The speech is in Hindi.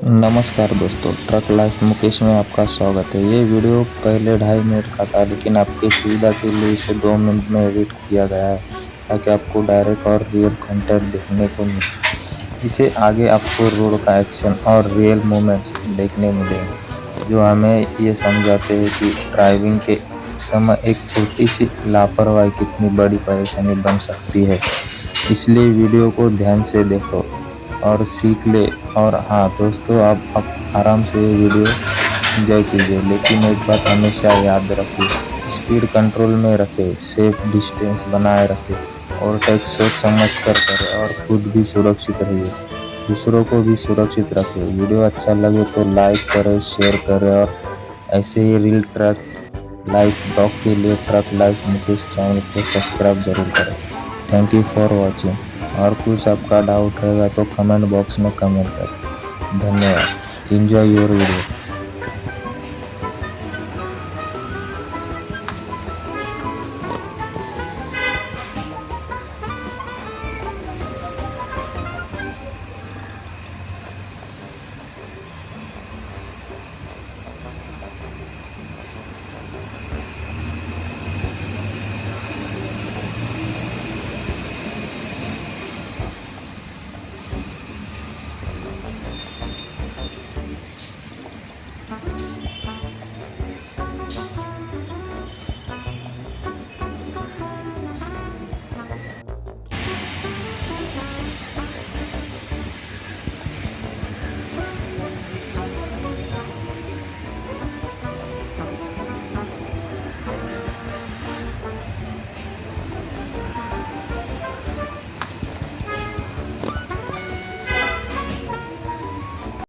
नमस्कार दोस्तों, ट्रक लाइफ मुकेश में आपका स्वागत है। ये वीडियो पहले 2.5 मिनट का था, लेकिन आपकी सुविधा के लिए इसे 2 मिनट में एडिट किया गया है ताकि आपको डायरेक्ट और रियल कंटेंट देखने को मिले। इसे आगे आपको रोड का एक्शन और रियल मोमेंट्स देखने मिलेंगे जो हमें ये समझाते हैं कि ड्राइविंग के समय एक छोटी सी लापरवाही कितनी बड़ी परेशानी बन सकती है। इसलिए वीडियो को ध्यान से देखो और सीख ले। और हाँ दोस्तों, आप आराम से ये वीडियो एंजॉय कीजिए, लेकिन एक बात हमेशा याद रखिए, स्पीड कंट्रोल में रखें, सेफ डिस्टेंस बनाए रखें और टेक सोच समझ कर करें और खुद भी सुरक्षित रहिए, दूसरों को भी सुरक्षित रखें। वीडियो अच्छा लगे तो लाइक करें, शेयर करें और ऐसे ही रील ट्रक लाइफ ब्लॉग के लिए ट्रक लाइफ मुकेश चैनल को सब्सक्राइब जरूर करें। Thank you for watching. और कुछ आपका डाउट रहेगा तो कमेंट बॉक्स में कमेंट करें। धन्यवाद। Enjoy your video.